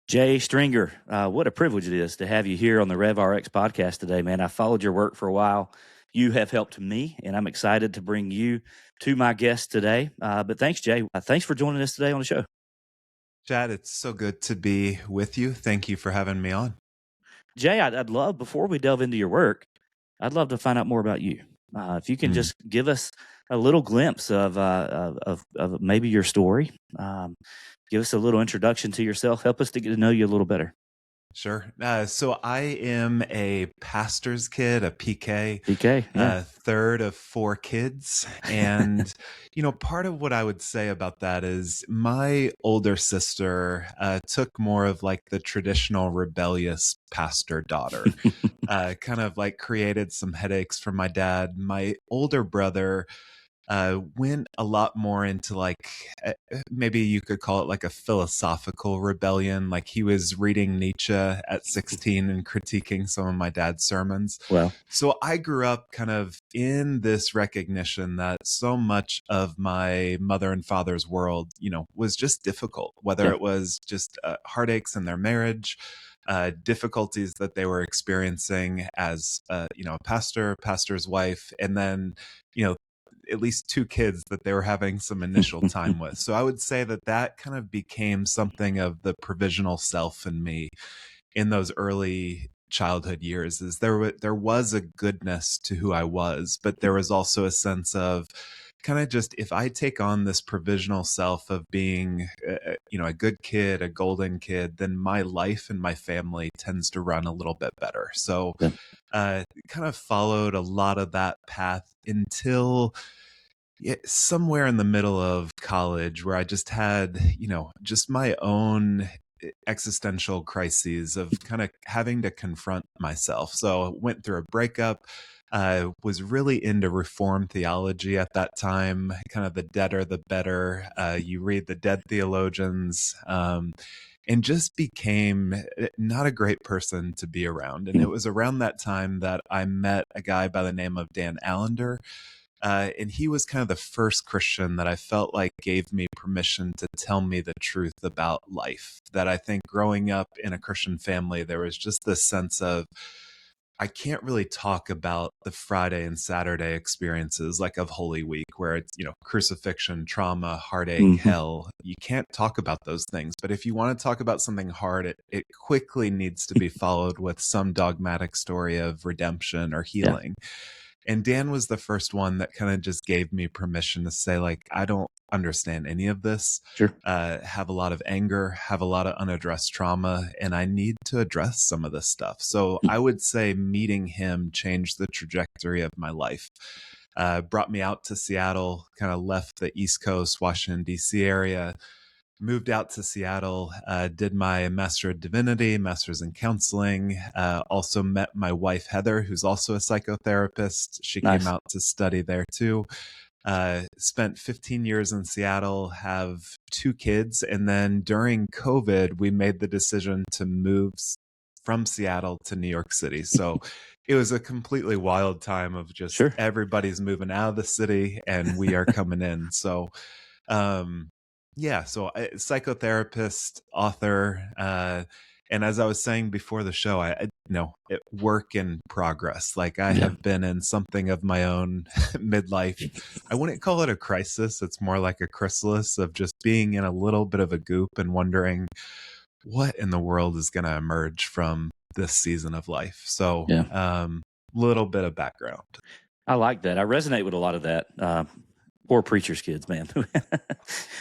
Jay Stringer, what a privilege it is to have you here on the RevRx podcast today, man. I followed your work for a while. You have helped me, and I'm excited to bring you to my guest today. But thanks, Jay. Thanks for joining us today on the show. Chad, it's so good to be with you. Thank you for having me on. Jay, I'd love, before we delve into your work, I'd love to find out more about you. If you can just give us a little glimpse of maybe your story, give us a little introduction to yourself, help us to get to know you a little better. Sure. So I am a pastor's kid, a PK, Yeah. third of four kids. And, part of what I would say about that is my older sister took more of like the traditional rebellious pastor daughter, kind of like created some headaches for my dad. My older brother went a lot more into like, maybe you could call it like a philosophical rebellion. Like he was reading Nietzsche at 16 and critiquing some of my dad's sermons. Well, so I grew up kind of in this recognition that so much of my mother and father's world, was just difficult, whether it was just heartaches in their marriage, difficulties that they were experiencing as, a pastor's wife, and then, at least two kids that they were having some initial time with. So I would say that kind of became something of the provisional self in me in those early childhood years. Is there was a goodness to who I was, but there was also a sense of kind of just, if I take on this provisional self of being, a good kid, a golden kid, then my life and my family tends to run a little bit better. So kind of followed a lot of that path until somewhere in the middle of college, where I just had, just my own existential crises of kind of having to confront myself. So I went through a breakup. Was really into Reformed theology at that time, kind of the deader, the better. You read the dead theologians, and just became not a great person to be around. And it was around that time that I met a guy by the name of Dan Allender. And he was kind of the first Christian that I felt like gave me permission to tell me the truth about life. That I think growing up in a Christian family, there was just this sense of, I can't really talk about the Friday and Saturday experiences like of Holy Week, where it's, crucifixion, trauma, heartache, hell. You can't talk about those things. But if you want to talk about something hard, it quickly needs to be followed with some dogmatic story of redemption or healing. Yeah. And Dan was the first one that kind of just gave me permission to say, like, I don't understand any of this. Sure. Have a lot of anger, have a lot of unaddressed trauma, and I need to address some of this stuff. So I would say meeting him changed the trajectory of my life. Brought me out to Seattle, kind of left the East Coast, Washington, D.C. area, moved out to Seattle, did my Master of Divinity, Master's in Counseling, also met my wife, Heather, who's also a psychotherapist. She came out to study there too. Spent 15 years in Seattle, have two kids. And then during COVID, we made the decision to move from Seattle to New York City. So it was a completely wild time of just everybody's moving out of the city and we are coming in. So, so psychotherapist, author, and as I was saying before the show, work in progress. Like I have been in something of my own midlife. I wouldn't call it a crisis. It's more like a chrysalis of just being in a little bit of a goop and wondering what in the world is going to emerge from this season of life. So, little bit of background. I like that. I resonate with a lot of that. Poor preacher's kids, man.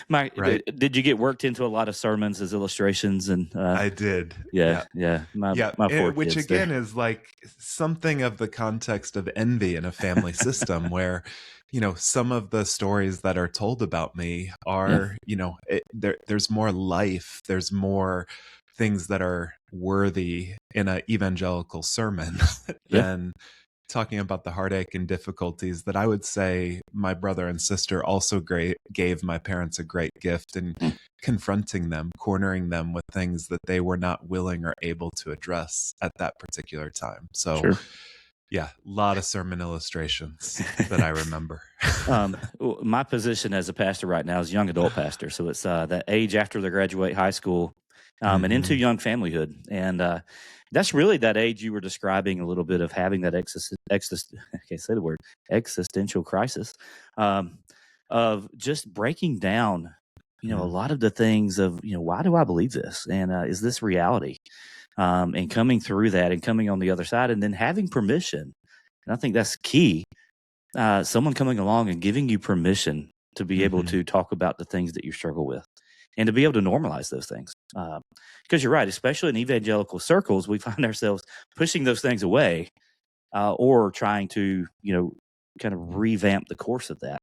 Did you get worked into a lot of sermons as illustrations? And I did. My poor which kids again there. is like something of the context of envy in a family system where, some of the stories that are told about me are, there's more life. There's more things that are worthy in an evangelical sermon than talking about the heartache and difficulties that I would say my brother and sister also gave my parents a great gift in confronting them, cornering them with things that they were not willing or able to address at that particular time. So a lot of sermon illustrations that I remember. My position as a pastor right now is young adult pastor. So it's that age after they graduate high school. and into young familyhood. And that's really that age you were describing, a little bit of having that I can't say the word, existential crisis, um, of just breaking down, a Mm. lot of the things of, why do I believe this? And is this reality? And coming through that and coming on the other side, and then having permission. And I think that's key. Someone coming along and giving you permission to be able Mhm. to talk about the things that you struggle with, and to be able to normalize those things. Because you're right, especially in evangelical circles, we find ourselves pushing those things away, or trying to, kind of revamp the course of that,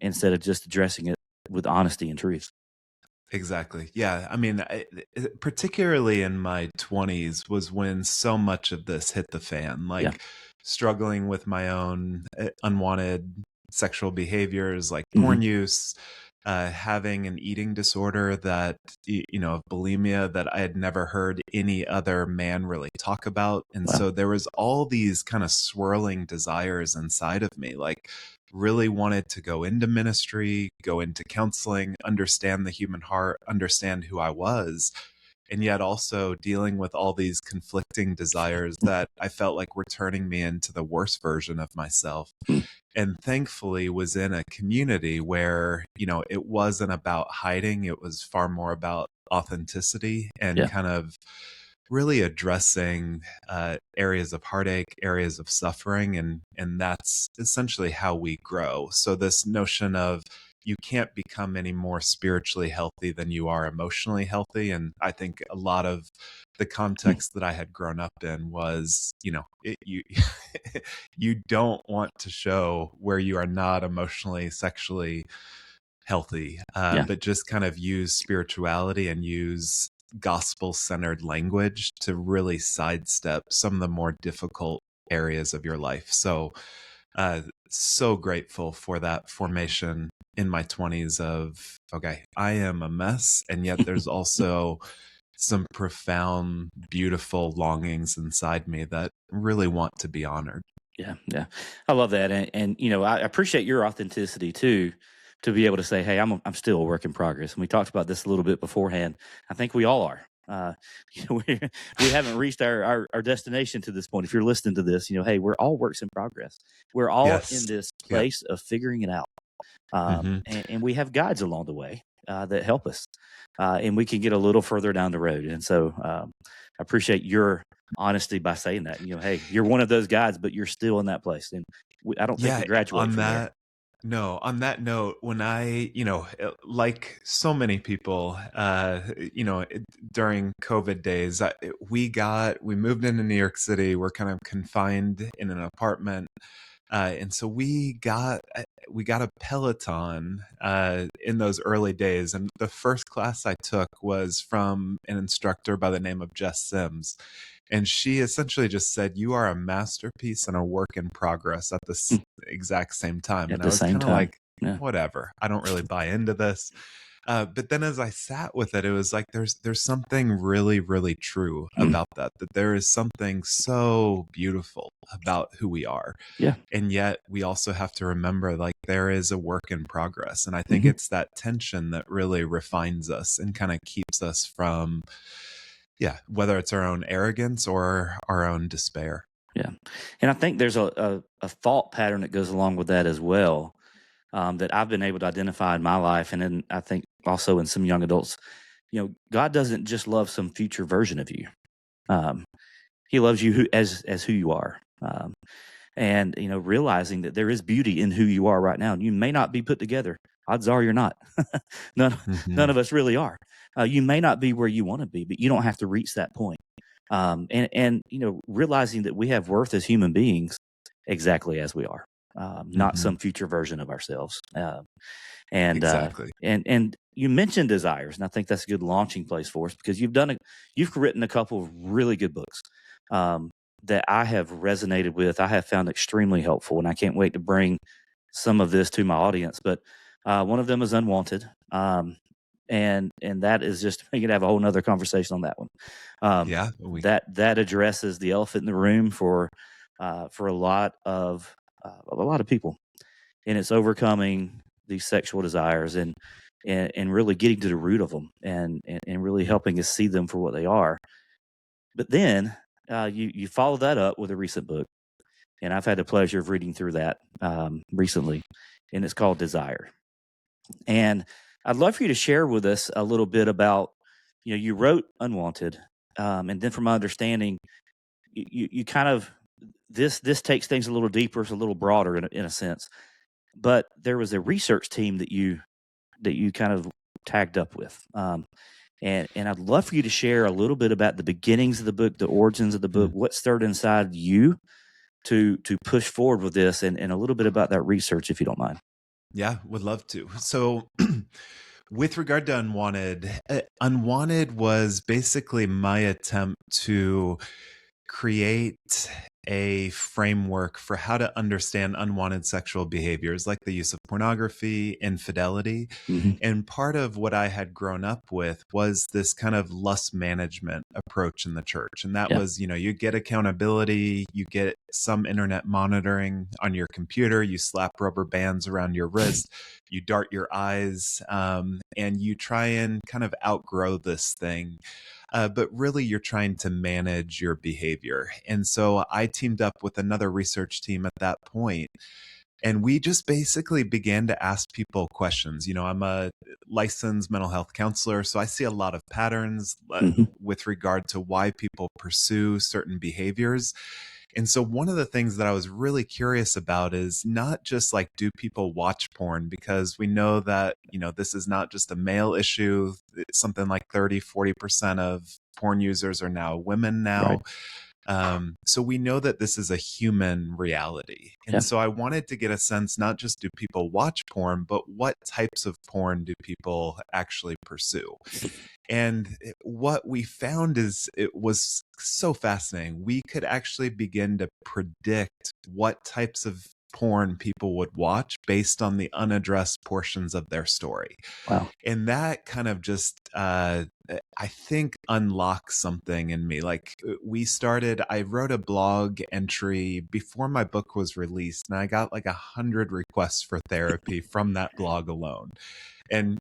instead of just addressing it with honesty and truth. Exactly. Yeah. I mean, particularly in my 20s was when so much of this hit the fan, Yeah. like struggling with my own unwanted sexual behaviors, like Hmm. porn use, having an eating disorder that, of bulimia that I had never heard any other man really talk about. And Wow. so there was all these kind of swirling desires inside of me, like really wanted to go into ministry, go into counseling, understand the human heart, understand who I was, and yet also dealing with all these conflicting desires that I felt like were turning me into the worst version of myself. Mm. And thankfully was in a community where, it wasn't about hiding, it was far more about authenticity and Yeah. kind of really addressing areas of heartache, areas of suffering, and that's essentially how we grow. So this notion of you can't become any more spiritually healthy than you are emotionally healthy, and I think a lot of the Mm. context that I had grown up in was, you you don't want to show where you are not emotionally, sexually healthy, Yeah. but just kind of use spirituality and use gospel centered language to really sidestep some of the more difficult areas of your life. So, uh, so grateful for that formation in my 20s of, okay, I am a mess. And yet there's also some profound, beautiful longings inside me that really want to be honored. Yeah, yeah, I love that, and I appreciate your authenticity too, to be able to say, "Hey, I'm still a work in progress." And we talked about this a little bit beforehand. I think we all are. We haven't reached our destination to this point. If you're listening to this, hey, we're all works in progress. We're all in Yes. this Yeah. place of figuring it out, Hmm. and we have guides along the way, that help us, and we can get a little further down the road. And so, I appreciate your honesty by saying that. Hey, you're one of those guys, but you're still in that place, and I don't think we Yeah, graduate on from there. that no, on that note, when I, like so many people, during COVID days, we moved into New York City. We're kind of confined in an apartment, and so we got a Peloton in those early days, and the first class I took was from an instructor by the name of Jess Sims, and she essentially just said, "You are a masterpiece and a work in progress" at Mm. this exact same time, At and I the was same kind of time. like, Yeah. "Whatever, I don't really buy into this." But then as I sat with it, it was like there's something really, really true Mm. about that. That there is something so beautiful about who we are, Yeah. and yet we also have to remember like there is a work in progress, and I think Hmm. it's that tension that really refines us and kind of keeps us from, yeah, whether it's our own arrogance or our own despair. Yeah, and I think there's a thought pattern that goes along with that as well, that I've been able to identify in my life, and then I think also in some young adults. God doesn't just love some future version of you. Um, he loves you as who you are. And realizing that there is beauty in who you are right now. You may not be put together. Odds are you're not. none Hmm. none of us really are. You may not be where you want to be, but you don't have to reach that point. And realizing that we have worth as human beings exactly as we are, not Hmm. some future version of ourselves. And Exactly. and you mentioned desires, and I think that's a good launching place for us, because you've written a couple of really good books, um, that I have resonated with. I have found extremely helpful, and I can't wait to bring some of this to my audience. But one of them is Unwanted, and that is just we could have a whole nother conversation on that one. Yeah, we That addresses the elephant in the room for a lot of people, and it's overcoming these sexual desires. And and really getting to the root of them and really helping us see them for what they are. But then you follow that up with a recent book, and I've had the pleasure of reading through that recently, and it's called Desire. And I'd love for you to share with us a little bit about, you wrote Unwanted, and then from my understanding, you kind of this takes things a little deeper, it's a little broader in a sense. But there was a research team that you kind of tagged up with. And I'd love for you to share a little bit about the beginnings of the book, the origins of the book, what stirred inside you to push forward with this, and a little bit about that research, if you don't mind. Yeah, would love to. So with regard to Unwanted, Unwanted was basically my attempt to create a framework for how to understand unwanted sexual behaviors like the use of pornography, infidelity. Mm-hmm. And part of what I had grown up with was this kind of lust management approach in the church. And that Yeah. was, you get accountability, you get some internet monitoring on your computer, you slap rubber bands around your wrist, you dart your eyes, and you try and kind of outgrow this thing. But really, you're trying to manage your behavior. And so I teamed up with another research team at that point, and we just basically began to ask people questions. I'm a licensed mental health counselor, so I see a lot of patterns Mm-hmm. with regard to why people pursue certain behaviors. And so one of the things that I was really curious about is not just like, do people watch porn? Because we know that, this is not just a male issue. It's something like 30-40% of porn users are now women now. Right. So we know that this is a human reality. And Yeah. so I wanted to get a sense, not just do people watch porn, but what types of porn do people actually pursue? And what we found is it was so fascinating. We could actually begin to predict what types of porn people would watch based on the unaddressed portions of their story. Wow. And that kind of just, I think, unlocked something in me. Like I wrote a blog entry before my book was released, and I got like 100 requests for therapy from that blog alone. And,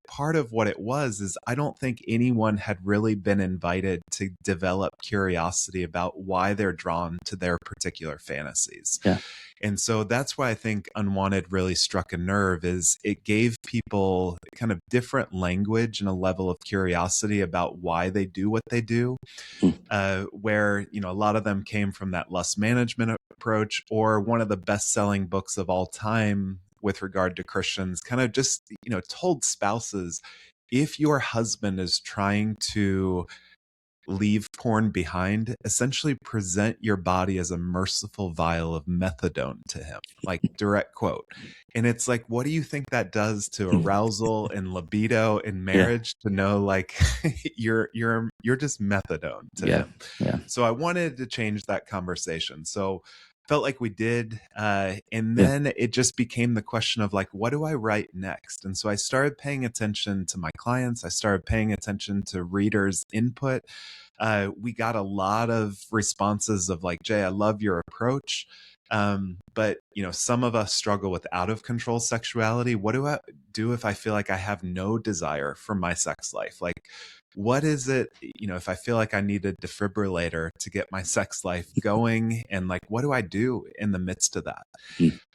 part of what it was is I don't think anyone had really been invited to develop curiosity about why they're drawn to their particular fantasies. Yeah. And so that's why I think Unwanted really struck a nerve, is it gave people kind of different language and a level of curiosity about why they do what they do, where, a lot of them came from that lust management approach, or one of the best-selling books of all time with regard to Christians kind of just, told spouses, if your husband is trying to leave porn behind, essentially present your body as a merciful vial of methadone to him, like direct quote. And it's like, what do you think that does to arousal and libido in marriage, to know like you're just methadone to him? Yeah. So I wanted to change that conversation. So felt like we did. And then it just became the question of like, what do I write next? And so I started paying attention to my clients. I started paying attention to readers' input. We got a lot of responses of like, Jay, I love your approach. But some of us struggle with out of control sexuality. What do I do if I feel like I have no desire for my sex life? Like, what is it, if I feel like I need a defibrillator to get my sex life going, and like, what do I do in the midst of that?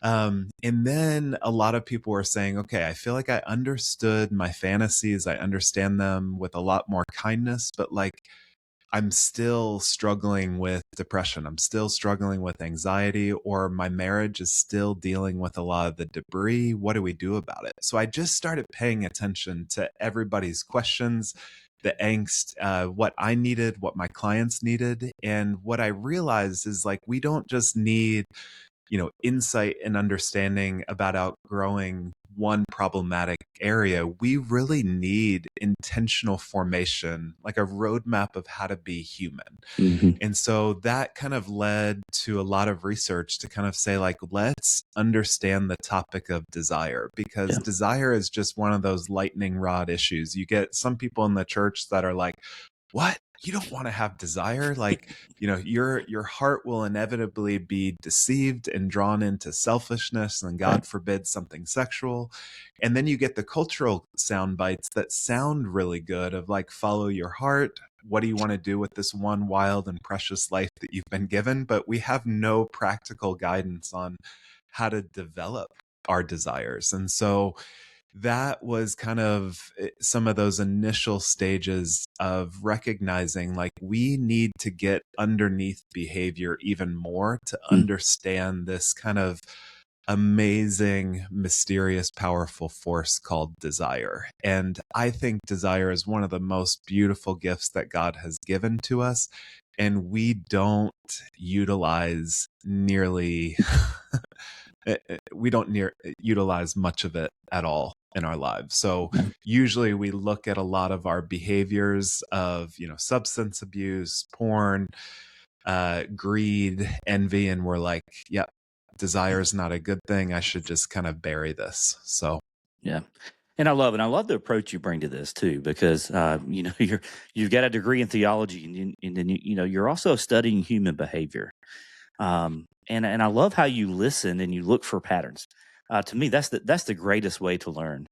And then a lot of people were saying, okay, I feel like I understood my fantasies. I understand them with a lot more kindness, but like, I'm still struggling with depression. I'm still struggling with anxiety, or my marriage is still dealing with a lot of the debris. What do we do about it? So I just started paying attention to everybody's questions, the angst, what I needed, what my clients needed. And what I realized is like, we don't just need, insight and understanding about outgrowing one problematic area. We really need intentional formation, like a roadmap of how to be human. Mm-hmm. And so that kind of led to a lot of research to kind of say, like, let's understand the topic of desire, because Yeah. desire is just one of those lightning rod issues. You get some people in the church that are like, what? You don't want to have desire? Like, your heart will inevitably be deceived and drawn into selfishness, and Right. God forbid something sexual. And then you get the cultural sound bites that sound really good of like, follow your heart. What do you want to do with this one wild and precious life that you've been given? But we have no practical guidance on how to develop our desires. And so that was kind of some of those initial stages of recognizing like we need to get underneath behavior even more to Mm. understand this kind of amazing, mysterious, powerful force called desire. And I think desire is one of the most beautiful gifts that God has given to us. And we don't utilize nearly we don't utilize much of it at all in our lives. So Okay. usually we look at a lot of our behaviors of, substance abuse, porn, greed, envy, and we're like, yeah, desire is not a good thing. I should just kind of bury this. So, Yeah. And I love the approach you bring to this too, because you've got a degree in theology, and then you're also studying human behavior. And I love how you listen and you look for patterns. To me, that's the greatest way to learn,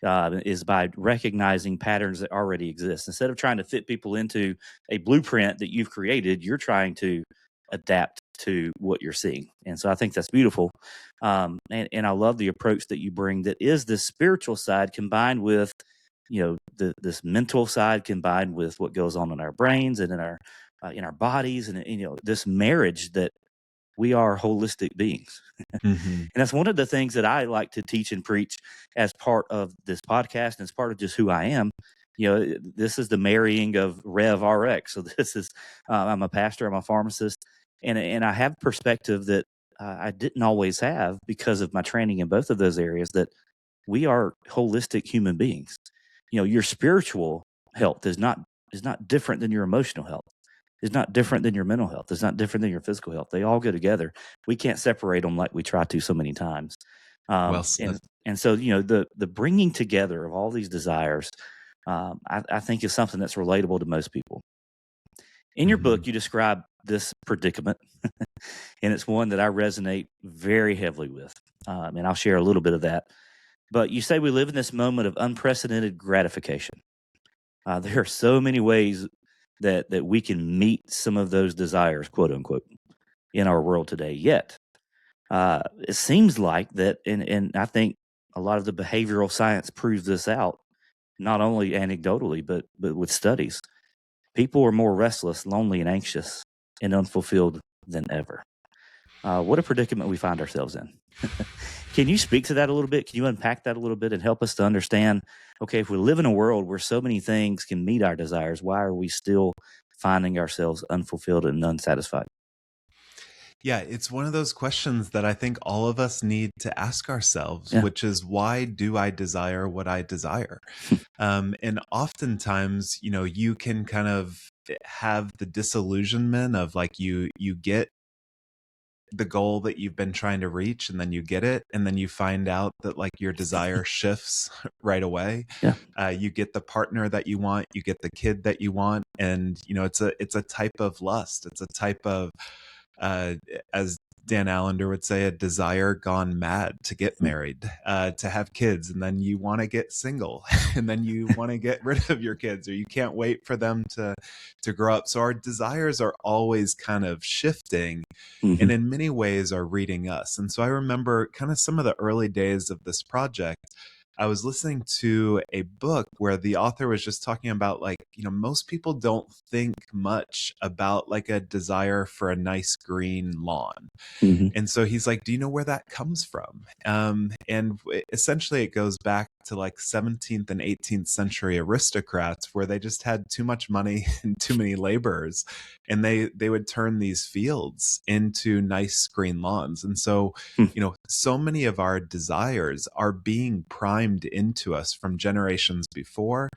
is by recognizing patterns that already exist. Instead of trying to fit people into a blueprint that you've created, you're trying to adapt to what you're seeing. And so I think that's beautiful. And I love the approach that you bring, that is this spiritual side combined with, this mental side combined with what goes on in our brains and in our bodies, and this marriage that we are holistic beings. mhm, And that's one of the things that I like to teach and preach as part of this podcast, and it's part of just who I am. This is the marrying of Rev RX. So this is, I'm a pastor, I'm a pharmacist, and I have perspective that I didn't always have because of my training in both of those areas. That we are holistic human beings. Your spiritual health is not different than your emotional health. Is not different than your mental health. It's not different than your physical health. They all go together. We can't separate them like we try to so many times. well Um, said. and so the bringing together of all these desires, I think is something that's relatable to most people. In your Mhm, book, you describe this predicament, and it's one that I resonate very heavily with. And I'll share a little bit of that. But you say we live in this moment of unprecedented gratification. There are so many ways that we can meet some of those desires, quote unquote, in our world today. Yet, it seems like that, and I think a lot of the behavioral science proves this out, not only anecdotally, but with studies. People are more restless, lonely, and anxious and unfulfilled than ever. What a predicament we find ourselves in. Can you speak to that a little bit? Can you unpack that a little bit and help us to understand? Okay, if we live in a world where so many things can meet our desires, why are we still finding ourselves unfulfilled and unsatisfied? Yeah, it's one of those questions that I think all of us need to ask ourselves, Yeah. which is, why do I desire what I desire? And oftentimes, you can kind of have the disillusionment of like, you get the goal that you've been trying to reach, and then you get it, and then you find out that like your desire shifts right away. Yeah. You get the partner that you want, you get the kid that you want, and it's a type of lust. It's a type of, uh, as Dan Allender would say, a desire gone mad to get married, to have kids, and then you want to get single, and then you want to get rid of your kids, or you can't wait for them to grow up. So our desires are always kind of shifting, Hmm. and in many ways are reading us. And so I remember kind of some of the early days of this project. I was listening to a book where the author was just talking about like, most people don't think much about like a desire for a nice green lawn. Hmm. And so he's like, do you know where that comes from? And essentially it goes back to like 17th and 18th century aristocrats, where they just had too much money and too many laborers. And they would turn these fields into nice green lawns. And so, so many of our desires are being primed into us from generations before.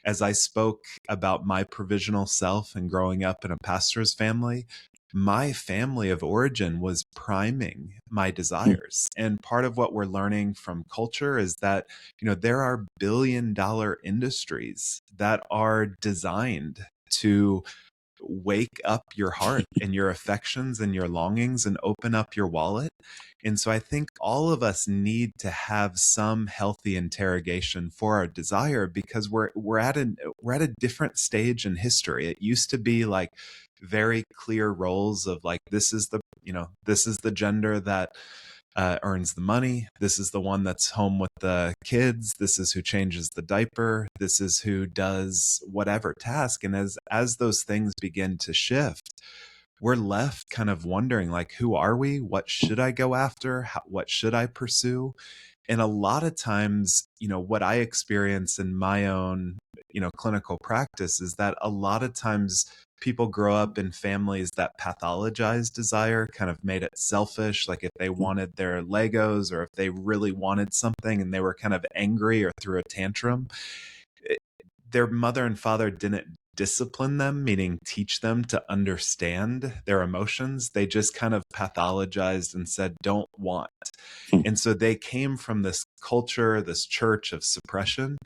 As I spoke about my provisional self and growing up in a pastor's family, my family of origin was priming my desires. And part of what we're learning from culture is that, there are billion-dollar industries that are designed to wake up your heart and your affections and your longings and open up your wallet. And so I think all of us need to have some healthy interrogation for our desire, because we're at a different stage in history. It used to be like very clear roles of like, this is the gender that earns the money. This is the one that's home with the kids. This is who changes the diaper. This is who does whatever task. And as those things begin to shift, we're left kind of wondering, like, who are we? What should I go after? What should I pursue? And a lot of times, what I experience in my own, clinical practice is that a lot of times people grow up in families that pathologize desire, kind of made it selfish. Like if they wanted their Legos, or if they really wanted something and they were kind of angry or threw a tantrum, their mother and father didn't discipline them, meaning teach them to understand their emotions. They just kind of pathologized and said, don't want. And so they came from this culture, this church of suppression.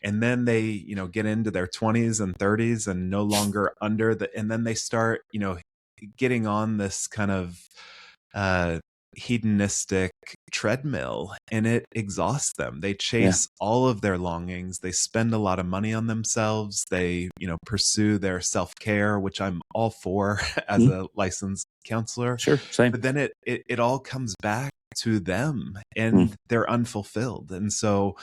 And then they, get into their 20s and 30s and no longer and then they start, getting on this kind of hedonistic treadmill, and it exhausts them. They chase all of their longings. They spend a lot of money on themselves. They, pursue their self-care, which I'm all for as a licensed counselor. Sure, same. But then it all comes back to them, and they're unfulfilled. And so,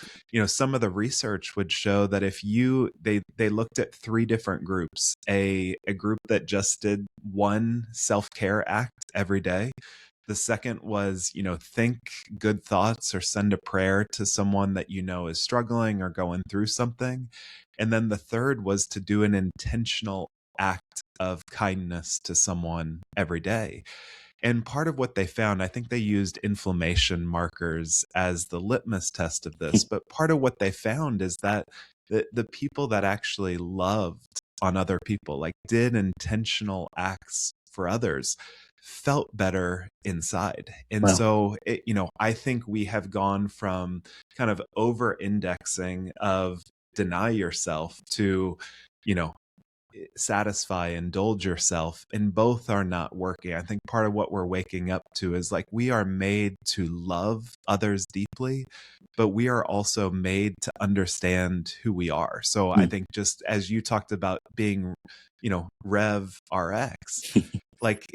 some of the research would show that if they looked at 3 different groups, a group that just did one self-care act every day. The second was, think good thoughts or send a prayer to someone that is struggling or going through something. And then the third was to do an intentional act of kindness to someone every day. And part of what they found, I think they used inflammation markers as the litmus test of this, but part of what they found is that the people that actually loved on other people, like did intentional acts for others, felt better inside. And Wow. so, I think we have gone from kind of over indexing of deny yourself to, satisfy, indulge yourself, and both are not working. I think part of what we're waking up to is like, we are made to love others deeply, but we are also made to understand who we are. So I think, just as you talked about being, Rev RX, like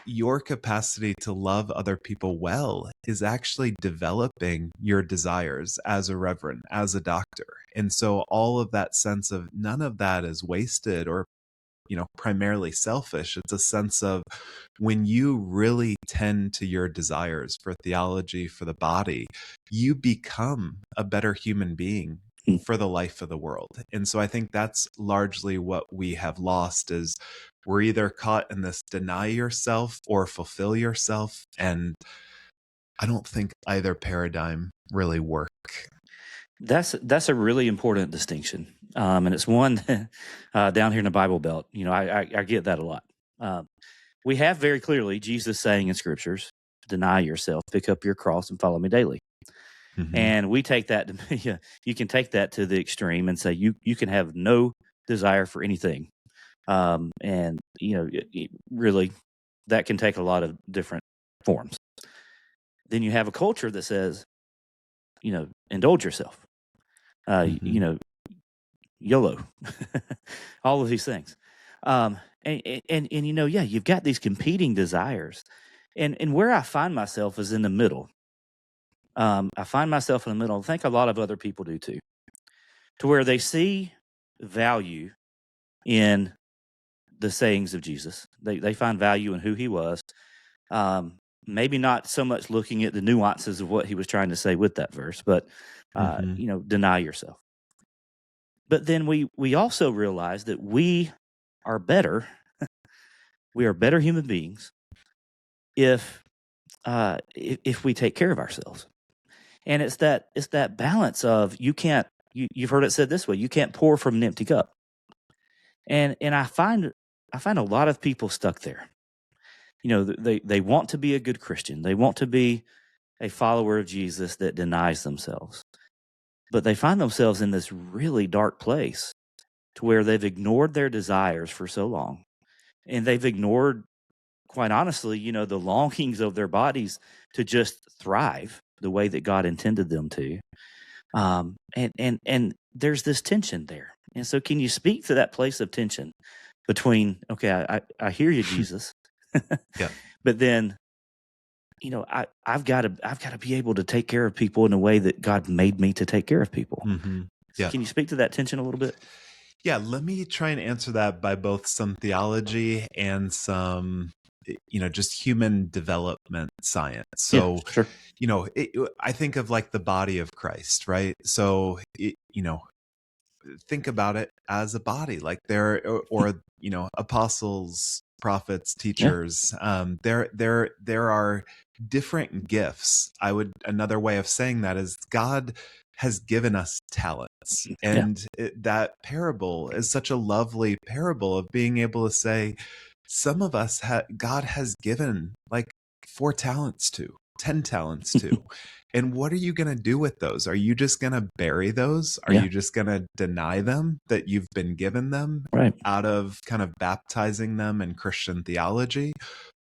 your capacity to love other people well is actually developing your desires as a reverend, as a doctor. And so all of that sense of none of that is wasted or, primarily selfish. It's a sense of when you really tend to your desires for theology, for the body, you become a better human being for the life of the world. And so I think that's largely what we have lost, is we're either caught in this deny yourself or fulfill yourself. And I don't think either paradigm really work. That's a really important distinction, and it's one that, down here in the Bible Belt. I get that a lot. We have very clearly Jesus saying in scriptures, "Deny yourself, pick up your cross, and follow me daily." And we take that to you can take that to the extreme and say you can have no desire for anything, and really that can take a lot of different forms. Then you have a culture that says, indulge yourself. YOLO, all of these things. And you've got these competing desires. And where I find myself is in the middle. I find myself in the middle. I think a lot of other people do too, to where they see value in the sayings of Jesus. They find value in who he was. Maybe not so much looking at the nuances of what he was trying to say with that verse, but deny yourself. But then we also realize that we are better. We are better human beings if we take care of ourselves. And it's that balance of you've heard it said this way: you can't pour from an empty cup. And I find a lot of people stuck there. They want to be a good Christian. They want to be a follower of Jesus that denies themselves. But they find themselves in this really dark place to where they've ignored their desires for so long, and they've ignored, quite honestly, the longings of their bodies to just thrive the way that God intended them to. And there's this tension there. And so, can you speak to that place of tension between, okay, I hear you, Jesus, Yeah. but then, I've got to be able to take care of people in a way that God made me to take care of people. Mm-hmm. So Yeah. can you speak to that tension a little bit? Yeah, let me try and answer that by both some theology and some, just human development science. So, Yeah, sure. I think of like the body of Christ, right? So, think about it as a body, like or apostles, prophets, Yeah. teachers. There are different gifts. Another way of saying that is God has given us talents, Yeah. and that parable is such a lovely parable of being able to say some of us God has given like 4 talents to, 10 talents to. And what are you going to do with those? Are you just going to bury those? Are Yeah. you just going to deny them that you've been given them Right. out of kind of baptizing them in Christian theology?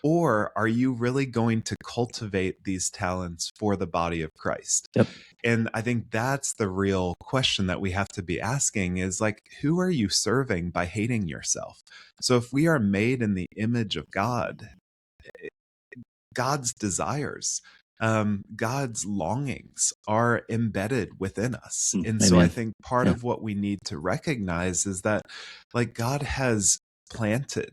Or are you really going to cultivate these talents for the body of Christ? Yep. And I think that's the real question that we have to be asking is like, who are you serving by hating yourself? So if we are made in the image of God, God's desires, God's longings are embedded within us. And so I Amen. think part Yeah. of what we need to recognize is that like God has planted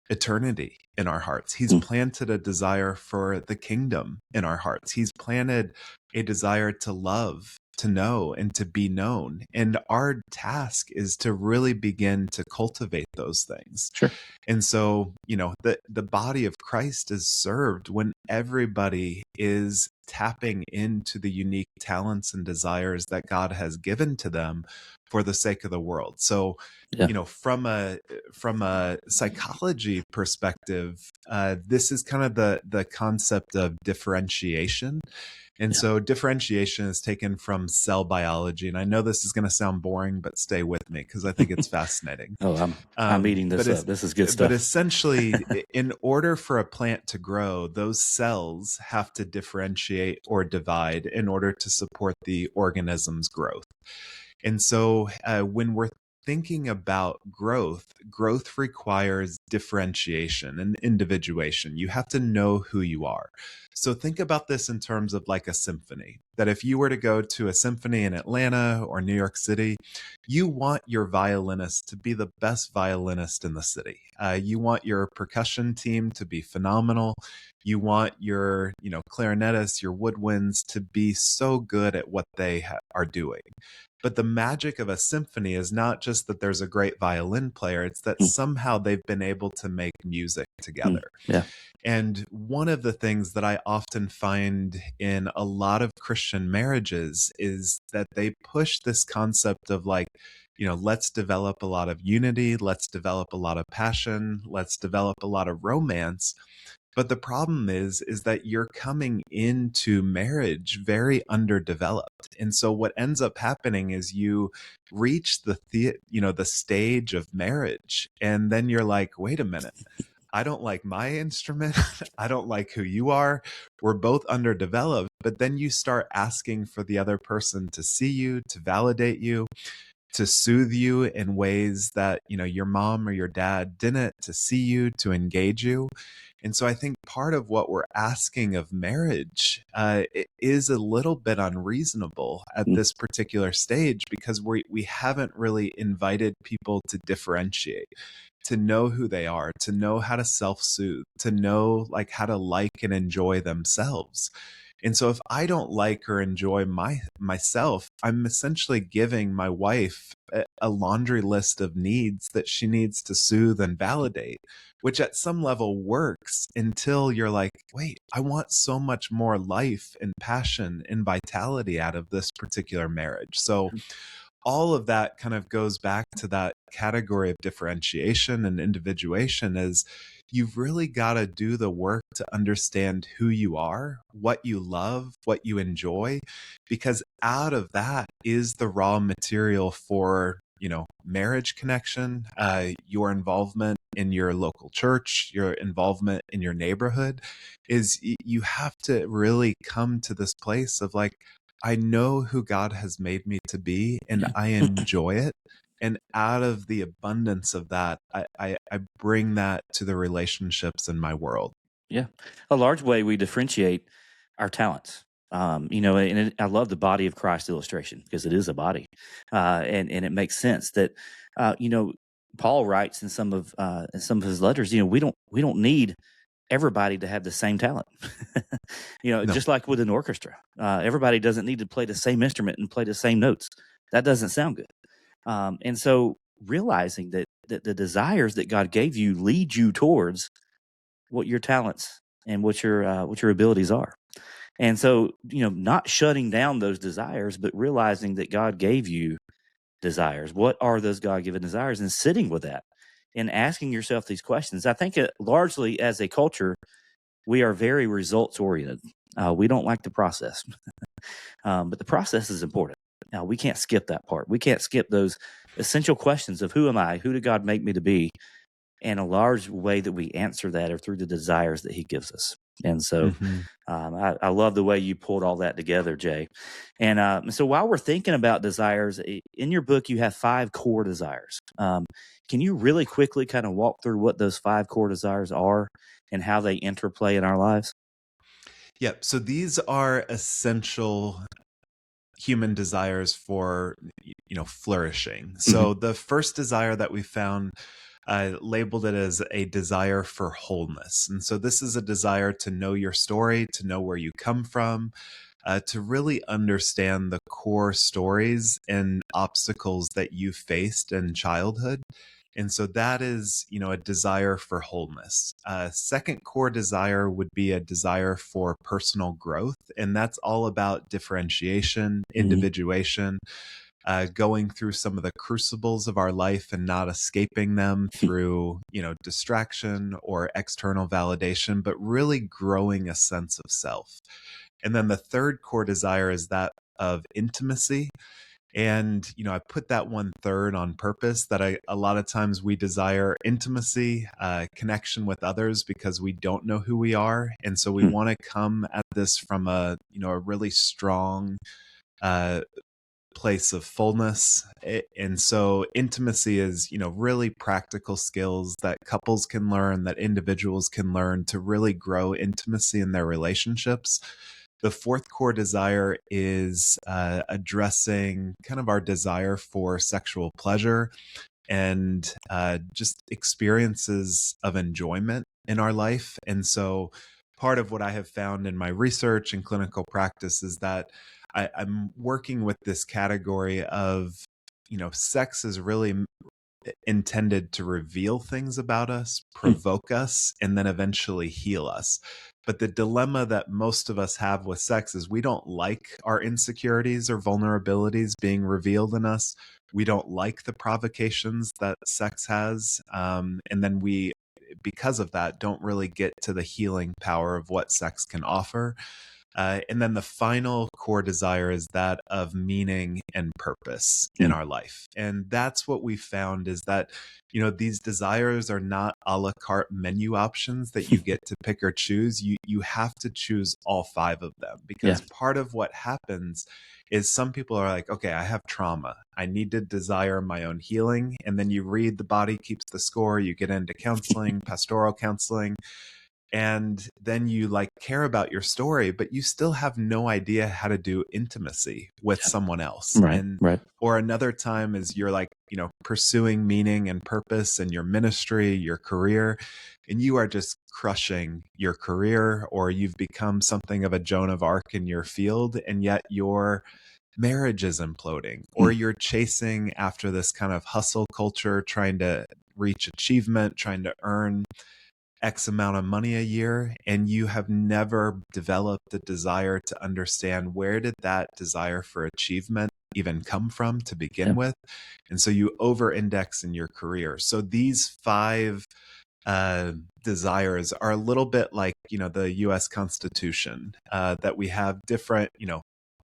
eternity in our hearts. He's planted a desire for the kingdom in our hearts. He's planted a desire to love, to know, and to be known. And our task is to really begin to cultivate those things. Sure. And so, the body of Christ is served when everybody is tapping into the unique talents and desires that God has given to them for the sake of the world. So, Yeah. from a psychology perspective, this is kind of the concept of differentiation. And Yeah. so differentiation is taken from cell biology. And I know this is going to sound boring, but stay with me because I think it's fascinating. Oh, I'm eating this up. This is good But stuff. essentially, in order for a plant to grow, those cells have to differentiate or divide in order to support the organism's growth. And so when we're thinking about growth requires differentiation and individuation. You have to know who you are. So think about this in terms of like a symphony, that if you were to go to a symphony in Atlanta or New York City, you want your violinist to be the best violinist in the city. You want your percussion team to be phenomenal. You want your, clarinetists, your woodwinds to be so good at what they are doing. But the magic of a symphony is not just that there's a great violin player, it's that somehow they've been able to make music together. Yeah. And one of the things that I often find in a lot of Christian marriages is that they push this concept of like, let's develop a lot of unity, let's develop a lot of passion, let's develop a lot of romance. But the problem is that you're coming into marriage very underdeveloped. And so what ends up happening is you reach the stage of marriage, and then you're like, wait a minute. I don't like my instrument. I don't like who you are. We're both underdeveloped. But then you start asking for the other person to see you, to validate you, to soothe you in ways that, your mom or your dad didn't, to see you, to engage you. And so I think part of what we're asking of marriage is a little bit unreasonable at this particular stage because we haven't really invited people to differentiate, to know who they are, to know how to self-soothe, to know like how to like and enjoy themselves. And so if I don't like or enjoy myself, I'm essentially giving my wife a laundry list of needs that she needs to soothe and validate, which at some level works until you're like, wait, I want so much more life and passion and vitality out of this particular marriage. So all of that kind of goes back to that category of differentiation and individuation is you've really got to do the work to understand who you are, what you love, what you enjoy, because out of that is the raw material for marriage connection, your involvement in your local church, your involvement in your neighborhood, is you have to really come to this place of like, I know who God has made me to be, and Yeah. I enjoy it. And out of the abundance of that, I bring that to the relationships in my world. Yeah. A large way we differentiate our talents. I love the body of Christ illustration because it is a body. And it makes sense that, uh, you know, Paul writes in some of his letters, we don't need everybody to have the same talent. No. Just like with an orchestra, everybody doesn't need to play the same instrument and play the same notes. That doesn't sound good. And so realizing that the desires that God gave you lead you towards what your talents and what your abilities are. And so, not shutting down those desires, but realizing that God gave you desires. What are those God given desires? And sitting with that and asking yourself these questions. I think largely as a culture, we are very results oriented. We don't like the process, but the process is important. Now, we can't skip that part. We can't skip those essential questions of who am I? Who did God make me to be? And a large way that we answer that are through the desires that He gives us. And so Hmm. I love the way you pulled all that together, Jay. And so while we're thinking about desires, in your book, you have 5 core desires. Can you really quickly kind of walk through what those 5 core desires are and how they interplay in our lives? Yep. So these are essential human desires for flourishing. Hmm. So the first desire that we found, labeled it as a desire for wholeness. And so this is a desire to know your story, to know where you come from, to really understand the core stories and obstacles that you faced in childhood. And so that is, a desire for wholeness. Second core desire would be a desire for personal growth. And that's all about differentiation, Hmm. individuation, going through some of the crucibles of our life and not escaping them through, distraction or external validation, but really growing a sense of self. And then the third core desire is that of intimacy. And, I put that one third on purpose, that a lot of times we desire intimacy, connection with others because we don't know who we are. And so we want to come at this from a really strong, uh, place of fullness. And so intimacy is, really practical skills that couples can learn, that individuals can learn to really grow intimacy in their relationships. The fourth core desire is addressing kind of our desire for sexual pleasure and just experiences of enjoyment in our life. And so part of what I have found in my research and clinical practice is that I'm working with this category of, sex is really intended to reveal things about us, provoke us, and then eventually heal us. But the dilemma that most of us have with sex is we don't like our insecurities or vulnerabilities being revealed in us. We don't like the provocations that sex has. And then we, because of that, don't really get to the healing power of what sex can offer. And then the final core desire is that of meaning and purpose in our life. And that's what we found, is that, these desires are not a la carte menu options that you get to pick or choose. You have to choose all 5 of them, Yeah. because part of what happens is some people are like, okay, I have trauma. I need to desire my own healing. And then you read The Body Keeps the Score, you get into counseling, pastoral counseling, and then you like care about your story, but you still have no idea how to do intimacy with Yeah. someone else. Right. And Right. or another time is you're like, pursuing meaning and purpose in your ministry, your career, and you are just crushing your career, or you've become something of a Joan of Arc in your field, and yet your marriage is imploding, or you're chasing after this kind of hustle culture, trying to reach achievement, trying to earn X amount of money a year, and you have never developed the desire to understand, where did that desire for achievement even come from to begin Yeah. with. And so you over index in your career. So these 5 desires are a little bit like, the US Constitution, that we have different,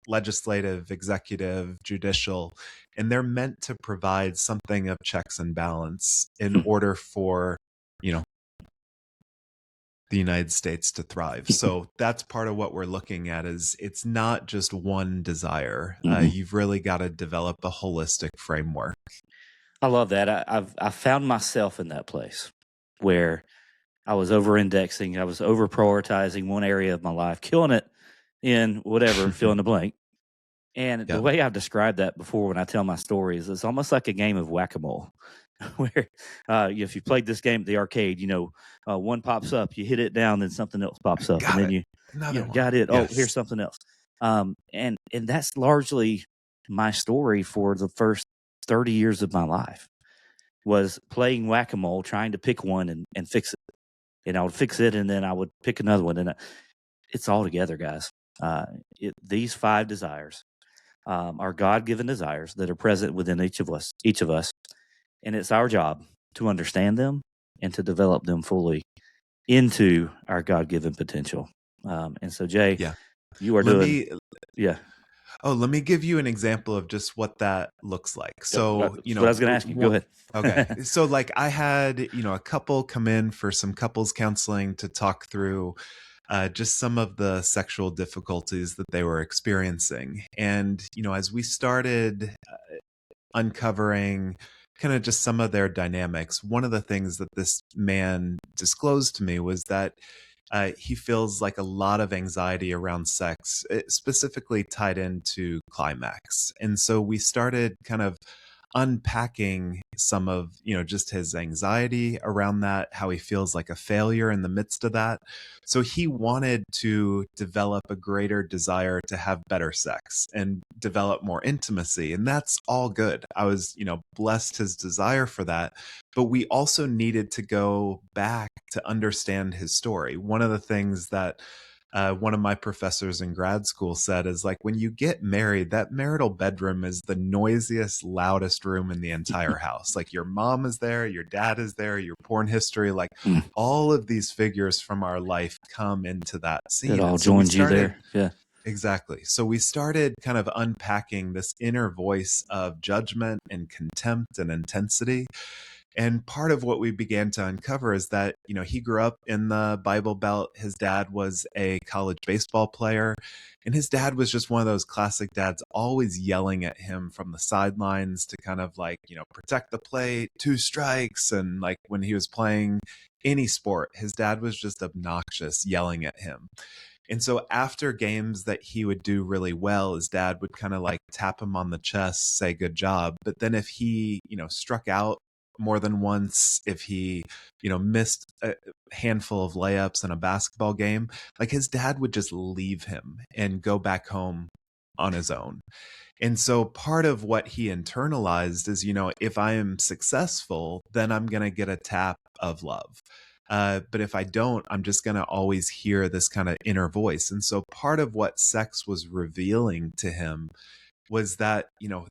legislative, executive, judicial, and they're meant to provide something of checks and balance in order for, you know, the United States to thrive. So that's part of what we're looking at is it's not just one desire. You've really got to develop a holistic framework. I love that. I found myself in that place where I was over indexing, I was over prioritizing one area of my life, killing it in whatever, fill in the blank. And the Yep. way I've described that before when I tell my stories, it's almost like a game of whack-a-mole, where if you played this game at the arcade, one pops up, you hit it down, then something else pops up, and Got then it. you Another one. got it. Oh, here's Yes. something else. And that's largely my story for the first 30 years of my life was playing whack-a-mole, trying to pick one and fix it. And I would fix it, and then I would pick another one, and it's all together, guys. These 5 desires are God-given desires that are present within each of us, and it's our job to understand them and to develop them fully into our God-given potential. And so, Jay, Yeah. you are Let doing, me yeah. let me give you an example of just what that looks like. So, That's what I was going to ask you. Go okay. ahead. So like I had, a couple come in for some couples counseling to talk through just some of the sexual difficulties that they were experiencing. And, as we started uncovering kind of just some of their dynamics, one of the things that this man disclosed to me was that he feels like a lot of anxiety around sex, specifically tied into climax. And so we started kind of unpacking some of, just his anxiety around that, how he feels like a failure in the midst of that. So he wanted to develop a greater desire to have better sex and develop more intimacy. And that's all good. I was, blessed his desire for that. But we also needed to go back to understand his story. One of the things that one of my professors in grad school said is like when you get married, that marital bedroom is the noisiest, loudest room in the entire house. Like your mom is there, your dad is there, your porn history, like all of these figures from our life come into that It scene. all And so we joins you started, there. Yeah. exactly. So we started kind of unpacking this inner voice of judgment and contempt and intensity. And part of what we began to uncover is that, he grew up in the Bible Belt. His dad was a college baseball player. And his dad was just one of those classic dads, always yelling at him from the sidelines to kind of like, protect the plate, 2 strikes. And like when he was playing any sport, his dad was just obnoxious, yelling at him. And so after games that he would do really well, his dad would kind of like tap him on the chest, say, good job. But then if he, struck out more than once, if he, missed a handful of layups in a basketball game, like his dad would just leave him and go back home on his own. And so part of what he internalized is, if I am successful, then I'm going to get a tap of love. But if I don't, I'm just going to always hear this kind of inner voice. And so part of what sex was revealing to him was that,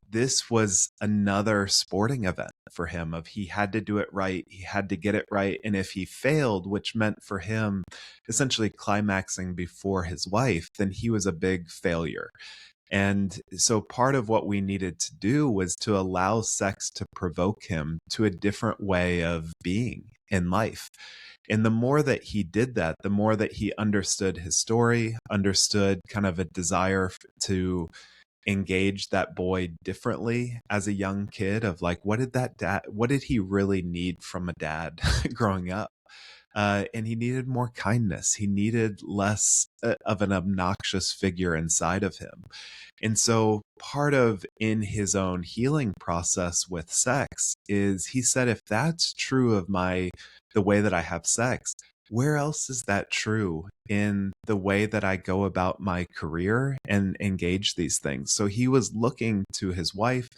this was another sporting event for him of he had to do it right. He had to get it right. And if he failed, which meant for him essentially climaxing before his wife, then he was a big failure. And so part of what we needed to do was to allow sex to provoke him to a different way of being in life. And the more that he did that, the more that he understood his story, understood kind of a desire to engage that boy differently as a young kid of like, what did he really need from a dad growing up? And he needed more kindness. He needed less of an obnoxious figure inside of him. And so part of in his own healing process with sex is he said, if that's true of the way that I have sex, where else is that true in the way that I go about my career and engage these things? So he was looking to his wife,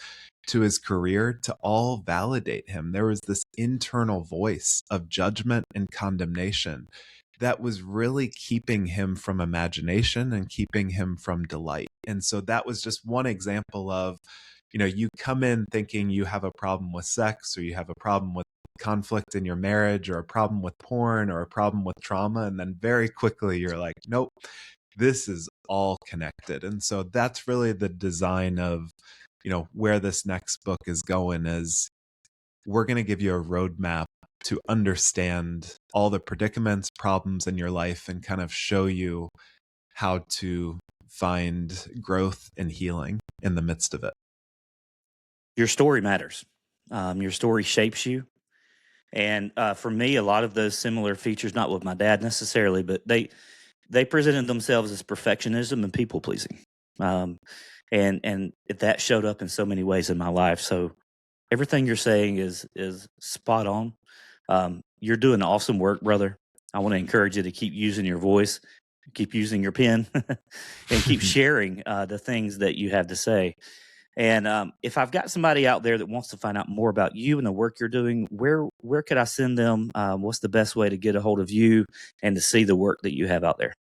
to his career to all validate him. There was this internal voice of judgment and condemnation that was really keeping him from imagination and keeping him from delight. And so that was just one example of, you come in thinking you have a problem with sex or you have a problem with conflict in your marriage or a problem with porn or a problem with trauma. And then very quickly you're like, nope, this is all connected. And so that's really the design of, where this next book is going, is we're going to give you a roadmap to understand all the predicaments, problems in your life, and kind of show you how to find growth and healing in the midst of it. Your story matters. Your story shapes you. And for me, a lot of those similar features, not with my dad necessarily, but they presented themselves as perfectionism and people pleasing. And that showed up in so many ways in my life. So everything you're saying is spot on. You're doing awesome work, brother. I want to encourage you to keep using your voice, keep using your pen, and keep sharing the things that you have to say. And if I've got somebody out there that wants to find out more about you and the work you're doing, where could I send them? What's the best way to get a hold of you and to see the work that you have out there?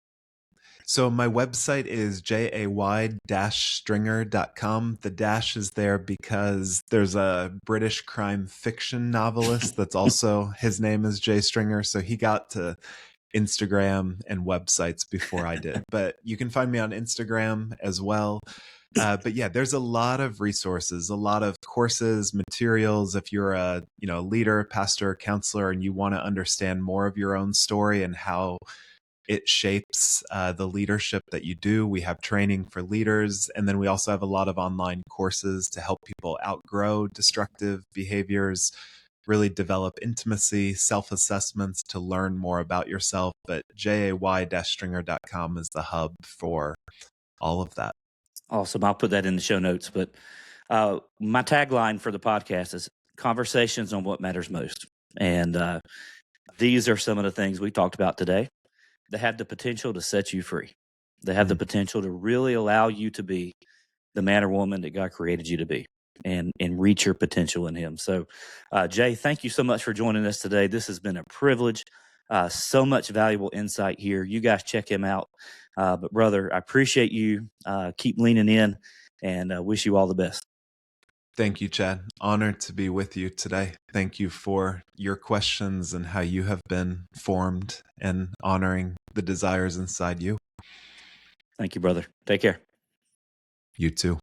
So my website is jay-stringer.com. The dash is there because there's a British crime fiction novelist that's also, his name is Jay Stringer. So he got to Instagram and websites before I did. But you can find me on Instagram as well. But yeah, there's a lot of resources, a lot of courses, materials. If you're a leader, pastor, counselor, and you want to understand more of your own story and how it shapes the leadership that you do. We have training for leaders. And then we also have a lot of online courses to help people outgrow destructive behaviors, really develop intimacy, self-assessments to learn more about yourself. But jay-stringer.com is the hub for all of that. Awesome. I'll put that in the show notes. But my tagline for the podcast is conversations on what matters most. And these are some of the things we talked about today that have the potential to set you free. They have the potential to really allow you to be the man or woman that God created you to be and reach your potential in Him. So, Jay, thank you so much for joining us today. This has been a privilege. So much valuable insight here. You guys check him out. But, brother, I appreciate you. Keep leaning in and wish you all the best. Thank you, Chad. Honored to be with you today. Thank you for your questions and how you have been formed and honoring the desires inside you. Thank you, brother. Take care. You too.